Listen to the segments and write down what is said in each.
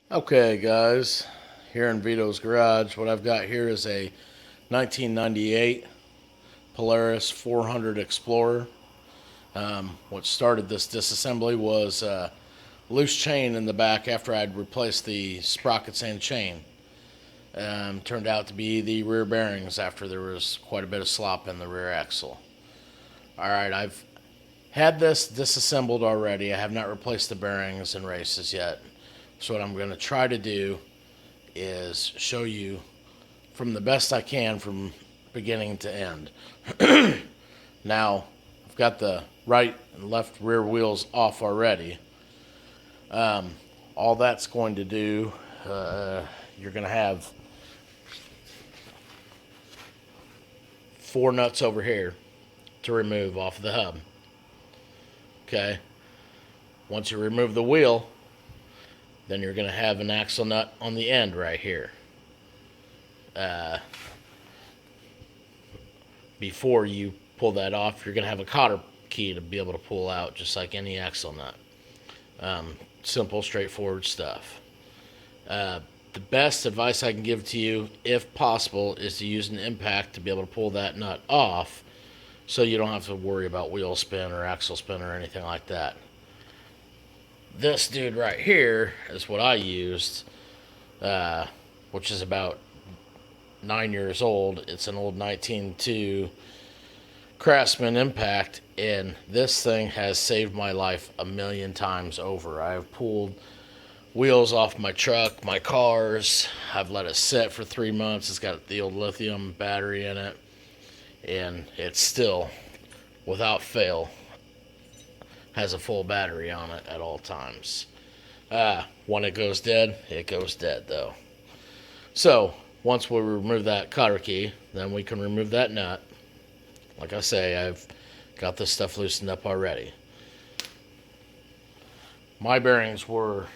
Okay, guys, here in Vito's garage, what I've got here is a 1998 Polaris 400 Explorer. What started this disassembly was a loose chain in the back after I'd replaced the sprockets and chain. Turned out to be the rear bearings after there was quite a bit of slop in the rear axle. Alright, I've had this disassembled already. I have not replaced the bearings and races yet. So what I'm going to try to do is show you from the best I can from beginning to end. Now, I've got the right and left rear wheels off already. All that's going to do, you're going to have 4 nuts over here to remove off the hub. Okay. Once you remove the wheel, then you're going to have an axle nut on the end right here. Before you pull that off, you're going to have a cotter key to be able to pull out, just like any axle nut. Simple, straightforward stuff. The best advice I can give to you, if possible, is to use an impact to be able to pull that nut off so you don't have to worry about wheel spin or axle spin or anything like that. This dude right here is what I used, which is about 9 years old. It's an old 1902 Craftsman impact, and this thing has saved my life a million times over. I've pulled wheels off my truck, my cars. I've let it sit for 3 months. It's got the old lithium battery in it, and it's still, without fail, has a full battery on it at all times. When it goes dead though. So, once we remove that cotter key, then we can remove that nut. Like I say, I've got this stuff loosened up already. My bearings were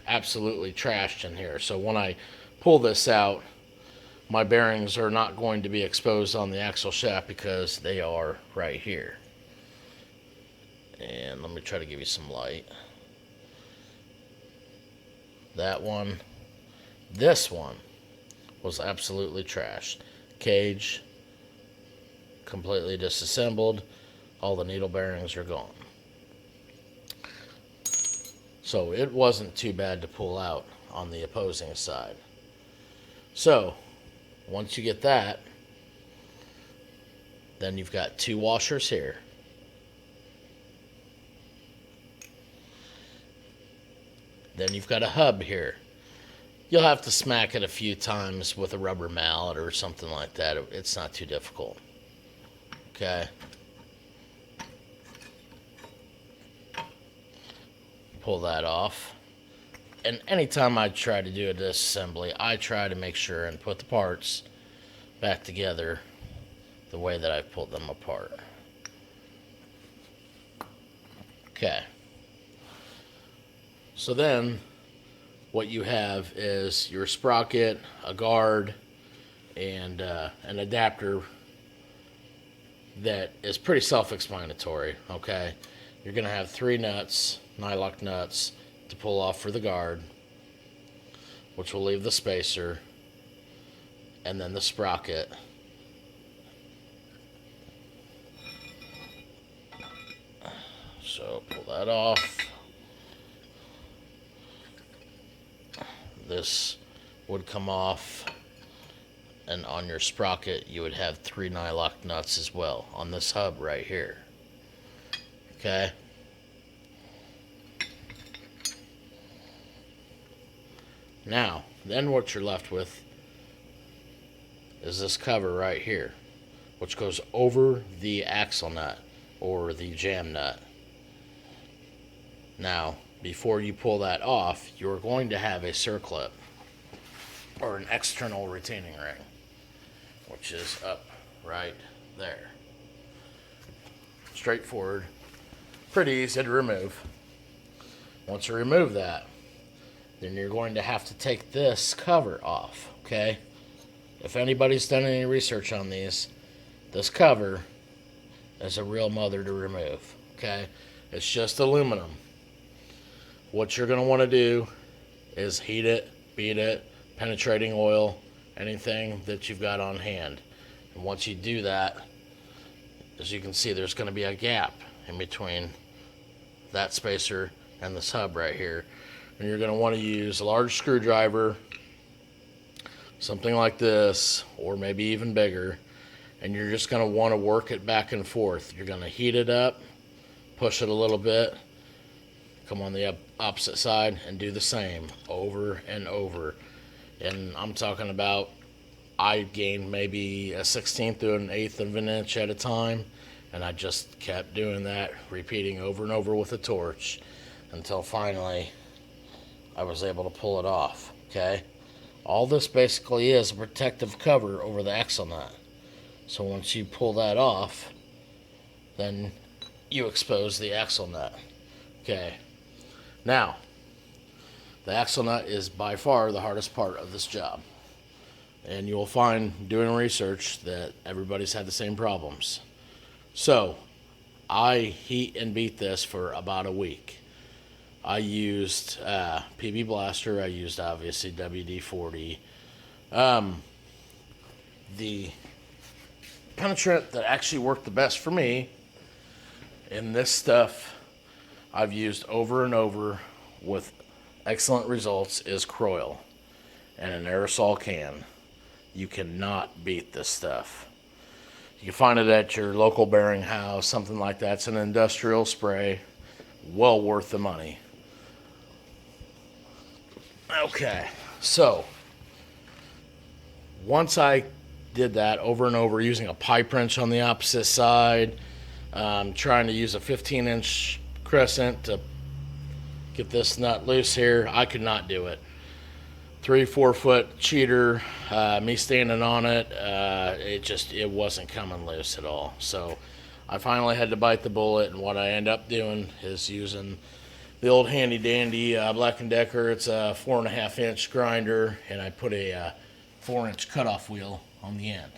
absolutely trashed in here, so when I pull this out, my bearings are not going to be exposed on the axle shaft because they are right here. And let me try to give you some light. That one. This one was absolutely trashed. Cage completely disassembled. All the needle bearings are gone. So it wasn't too bad to pull out on the opposing side. So once you get that, then you've got 2 washers here. Then you've got a hub here. You'll have to smack it a few times with a rubber mallet or something like that. It's not too difficult. Okay. Pull that off. And anytime I try to do a disassembly, I try to make sure and put the parts back together the way that I pulled them apart. Okay. So then what you have is your sprocket, a guard, and an adapter that is pretty self-explanatory. Okay, you're going to have 3 nuts, nylock nuts, to pull off for the guard, which will leave the spacer, and then the sprocket. So pull that off. This would come off, and on your sprocket you would have 3 nylock nuts as well on this hub right here. Okay. Now, then what you're left with is this cover right here, which goes over the axle nut or the jam nut. Now, before you pull that off, you're going to have a circlip or an external retaining ring, which is up right there. Straightforward, pretty easy to remove. Once you remove that, then you're going to have to take this cover off, okay? If anybody's done any research on these, this cover is a real mother to remove, okay? It's just aluminum. What you're going to want to do is heat it, beat it, penetrating oil, anything that you've got on hand. And once you do that, as you can see, there's going to be a gap in between that spacer and this hub right here. And you're going to want to use a large screwdriver, something like this, or maybe even bigger, and you're just going to want to work it back and forth. You're going to heat it up, push it a little bit, come on the opposite side, and do the same over and over. And I'm talking about, I gained maybe a 1/16 to an 1/8 of an inch at a time, and I just kept doing that, repeating over and over with a torch until finally I was able to pull it off. Okay, all this basically is a protective cover over the axle nut. So once you pull that off, then you expose the axle nut. Okay, now the axle nut is by far the hardest part of this job. And you'll find, doing research, that everybody's had the same problems. So, I heat and beat this for about a week. I used PB Blaster. I used, obviously, WD-40. The penetrant that actually worked the best for me, and this stuff I've used over and over with excellent results, is Croil and an aerosol can. You cannot beat this stuff. You can find it at your local bearing house, something like that. It's an industrial spray, well worth the money. Okay, so once I did that over and over, using a pipe wrench on the opposite side, trying to use a 15-inch crescent to get this nut loose here, I could not do it. 3-4 foot cheater, me standing on it, it wasn't coming loose at all. So I finally had to bite the bullet, and what I end up doing is using the old handy dandy Black & Decker. It's a 4.5-inch grinder, and I put a 4-inch cutoff wheel on the end.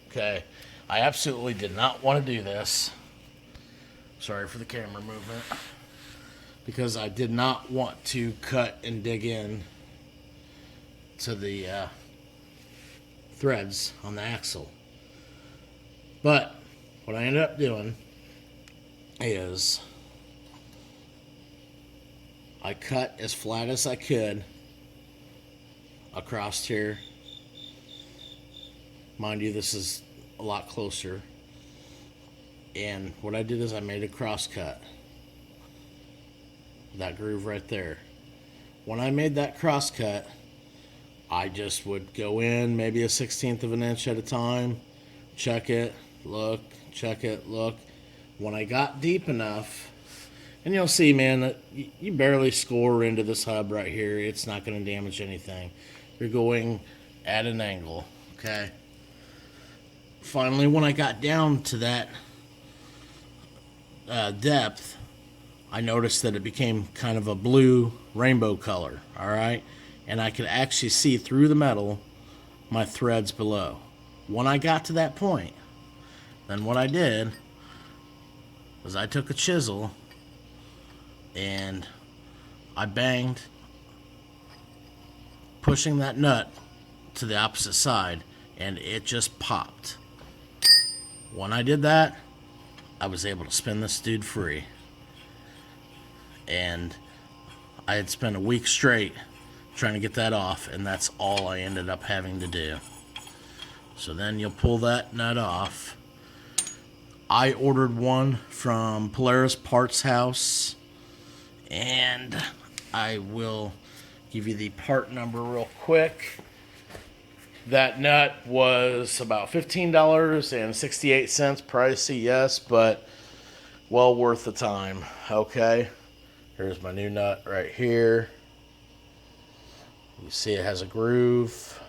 Okay, I absolutely did not want to do this. Sorry for the camera movement. Because I did not want to cut and dig in to the threads on the axle. But what I ended up doing is I cut as flat as I could across here. Mind you, this is a lot closer. And what I did is I made a cross cut. That groove right there. When I made that cross cut, I just would go in maybe a 1/16 of an inch at a time, check it, look, check it, look. When I got deep enough, and you'll see, man, you barely score into this hub right here. It's not going to damage anything. You're going at an angle, okay? Finally, when I got down to that depth, I noticed that it became kind of a blue rainbow color, all right? And I could actually see through the metal my threads below. When I got to that point, then what I did was I took a chisel and I banged, pushing that nut to the opposite side, and it just popped. When I did that, I was able to spin this dude free. And I had spent a week straight trying to get that off, and that's all I ended up having to do. So then you'll pull that nut off. I ordered one from Polaris Parts House, and I will give you the part number real quick. That nut was about $15.68, pricey, yes, but well worth the time. Okay, here's my new nut right here. You see it has a groove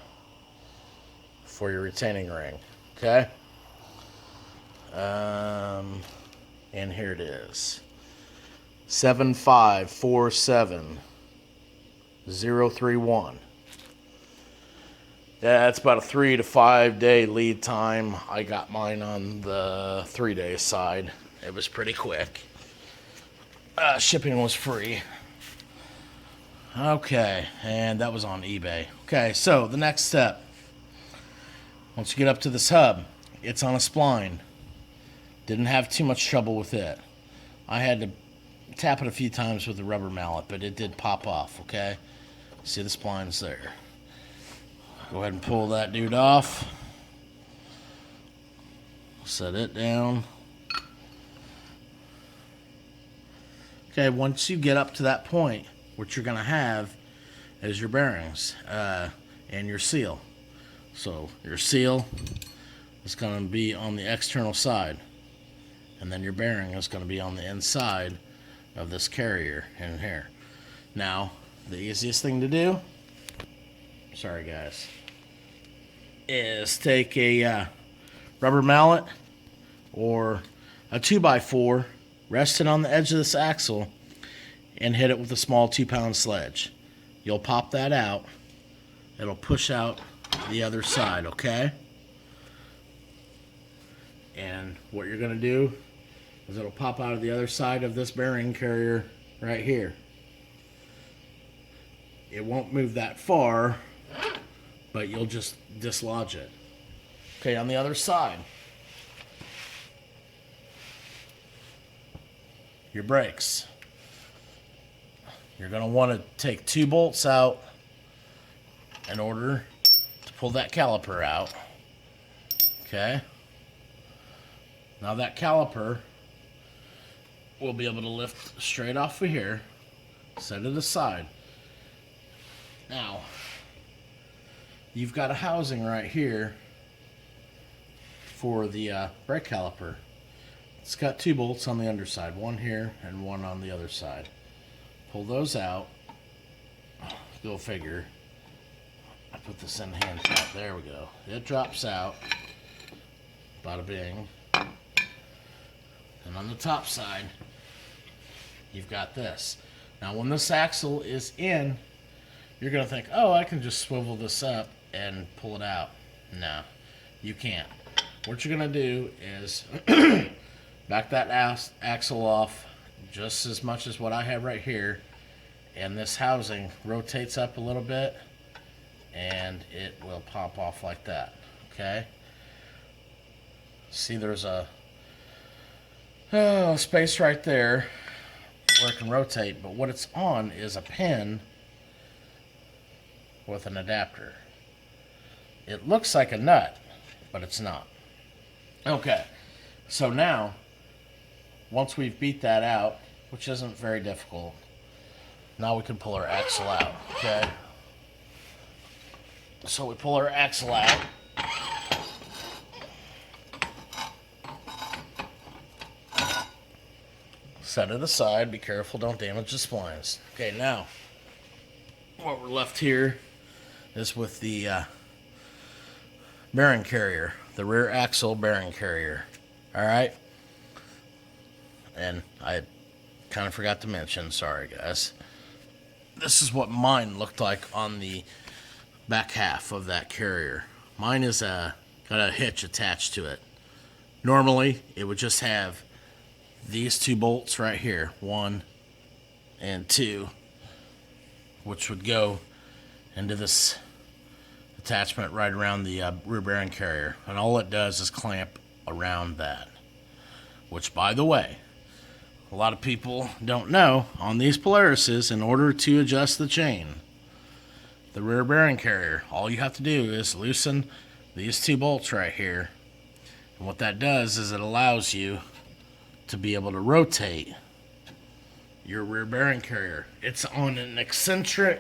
for your retaining ring. Okay, and here it is, 7547031. Yeah, it's about a 3 to 5 day lead time. I got mine on the 3-day side. It was pretty quick. Shipping was free. Okay, and that was on eBay. Okay, so the next step. Once you get up to this hub, it's on a spline. Didn't have too much trouble with it. I had to tap it a few times with the rubber mallet, but it did pop off, okay? See the splines there. Go ahead and pull that dude off. Set it down. Okay, once you get up to that point, what you're going to have is your bearings and your seal. So your seal is going to be on the external side, and then your bearing is going to be on the inside of this carrier in here. Now, the easiest thing to do, sorry guys, is take a rubber mallet or a 2x4, rest it on the edge of this axle, and hit it with a small 2-pound sledge. You'll pop that out. It'll push out the other side, okay? And what you're going to do is it'll pop out of the other side of this bearing carrier right here. It won't move that far, but you'll just dislodge it. Okay, on the other side, your brakes. You're going to want to take 2 bolts out in order to pull that caliper out. Okay. Now that caliper will be able to lift straight off of here, set it aside. Now, you've got a housing right here for the brake caliper. It's got 2 bolts on the underside, one here and one on the other side. Pull those out. Go figure. I put this in hand tap. There we go. It drops out. Bada bing. And on the top side, you've got this. Now, when this axle is in, you're going to think, oh, I can just swivel this up and pull it out. No, you can't. What you're going to do is back that axle off just as much as what I have right here, and this housing rotates up a little bit and it will pop off like that. Okay, see there's a space right there where it can rotate, but what it's on is a pin with an adapter. It looks like a nut, but it's not. Okay, so now once we've beat that out, which isn't very difficult, now we can pull our axle out, okay? So we pull our axle out. Set it aside, be careful, don't damage the splines. Okay, now, what we're left here is with the bearing carrier, the rear axle bearing carrier, all right? And I kind of forgot to mention, sorry guys, this is what mine looked like on the back half of that carrier. Mine is got a hitch attached to it. Normally, it would just have these 2 bolts right here, 1 and 2, which would go into this attachment right around the rear bearing carrier. And all it does is clamp around that, which, by the way, a lot of people don't know, on these Polarises, in order to adjust the chain, the rear bearing carrier, all you have to do is loosen these 2 bolts right here. And what that does is it allows you to be able to rotate your rear bearing carrier. It's on an eccentric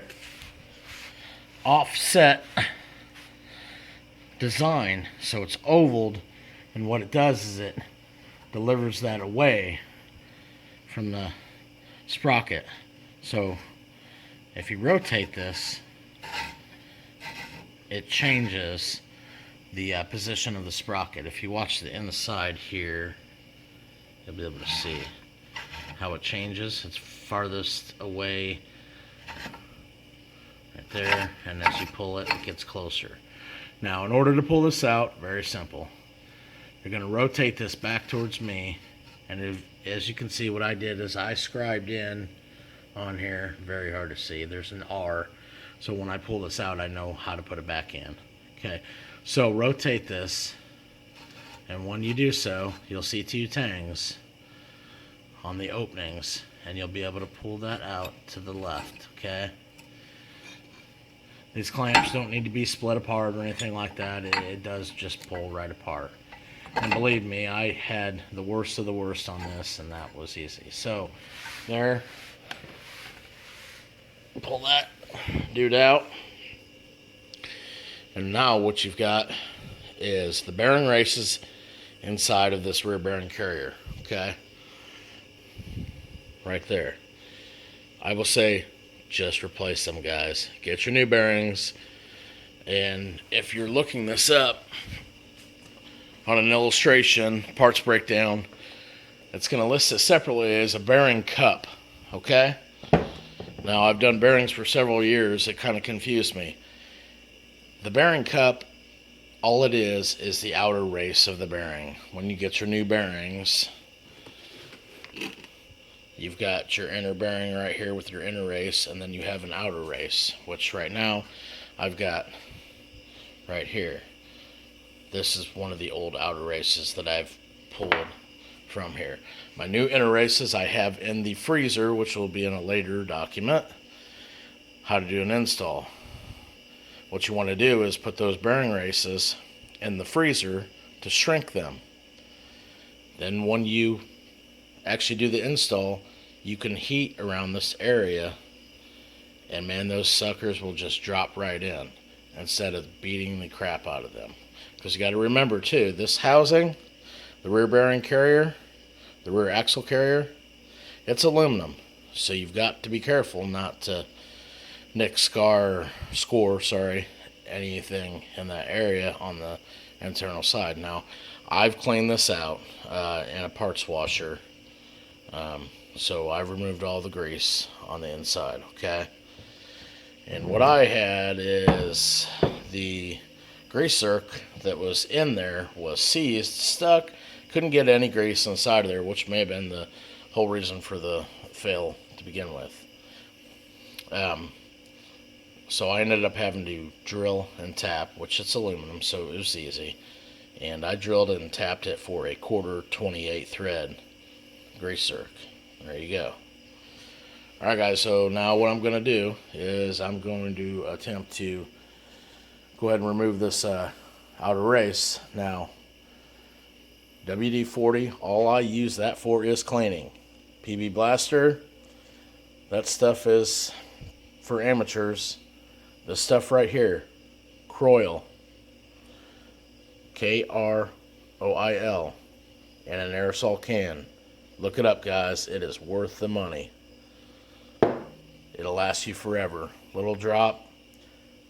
offset design, so it's ovaled, and what it does is it delivers that away from the sprocket. So if you rotate this, it changes the position of the sprocket. If you watch the inside here, you'll be able to see how it changes. It's farthest away right there, and as you pull it, it gets closer. Now, in order to pull this out, very simple. You're going to rotate this back towards me, and as you can see, what I did is I scribed in on here. Very hard to see. There's an R. So when I pull this out, I know how to put it back in. Okay, so rotate this, and when you do so, you'll see two tangs on the openings, and you'll be able to pull that out to the left. Okay, these clamps don't need to be split apart or anything like that. It does just pull right apart. And believe me, I had the worst of the worst on this, and that was easy. So there, pull that dude out. And now what you've got is the bearing races inside of this rear bearing carrier. Okay, right there. I will say just replace them, guys. Get your new bearings. And if you're looking this up on an illustration, parts breakdown, it's going to list it separately as a bearing cup. Okay, now I've done bearings for several years. It kind of confused me. The bearing cup, all it is the outer race of the bearing. When you get your new bearings, you've got your inner bearing right here with your inner race, and then you have an outer race, which right now I've got right here. This is one of the old outer races that I've pulled from here. My new inner races I have in the freezer, which will be in a later document, how to do an install. What you want to do is put those bearing races in the freezer to shrink them. Then when you actually do the install, you can heat around this area, and man, those suckers will just drop right in instead of beating the crap out of them. Because you got to remember too, this housing, the rear bearing carrier, the rear axle carrier, it's aluminum. So you've got to be careful not to nick, score anything in that area on the internal side. Now, I've cleaned this out in a parts washer. So I've removed all the grease on the inside, okay? And what I had is the grease zerk that was in there was seized, stuck, couldn't get any grease inside of there, which may have been the whole reason for the fail to begin with. So I ended up having to drill and tap, which it's aluminum, so it was easy. And I drilled it and tapped it for a 1/4 28 thread grease zerk. There you go. Alright guys, so now what I'm going to do is I'm going to attempt to go ahead and remove this outer race. Now, WD-40, all I use that for is cleaning. PB Blaster, that stuff is for amateurs. This stuff right here, Kroil, Kroil, in an aerosol can. Look it up, guys. It is worth the money. It'll last you forever. Little drop,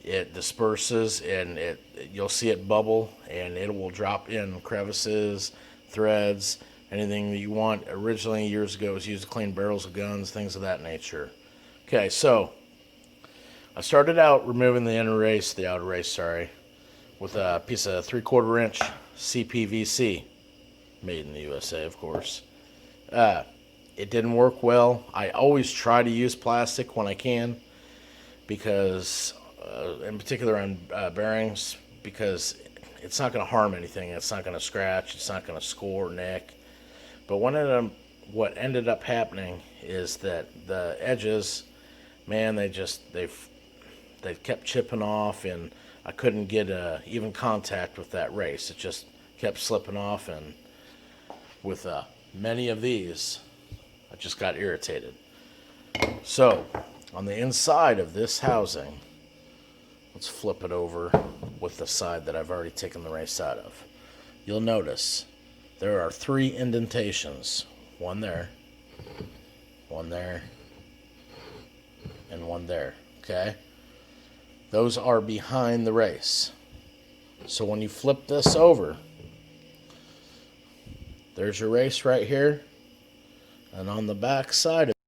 it disperses, and you'll see it bubble, and it will drop in crevices, threads, anything that you want. Originally, years ago, it was used to clean barrels of guns, things of that nature. Okay, so I started out removing the outer race, with a piece of 3/4 inch CPVC, made in the USA, of course. It didn't work well. I always try to use plastic when I can, because, in particular on bearings, because it's not going to harm anything. It's not going to scratch. It's not going to score, nick. But what ended up happening is that the edges, man, they kept chipping off, and I couldn't get even contact with that race. It just kept slipping off, and with many of these, I just got irritated. So, on the inside of this housing, let's flip it over with the side that I've already taken the race out of. You'll notice there are 3 indentations. One there, and one there, okay? Those are behind the race. So when you flip this over, there's your race right here, and on the back side of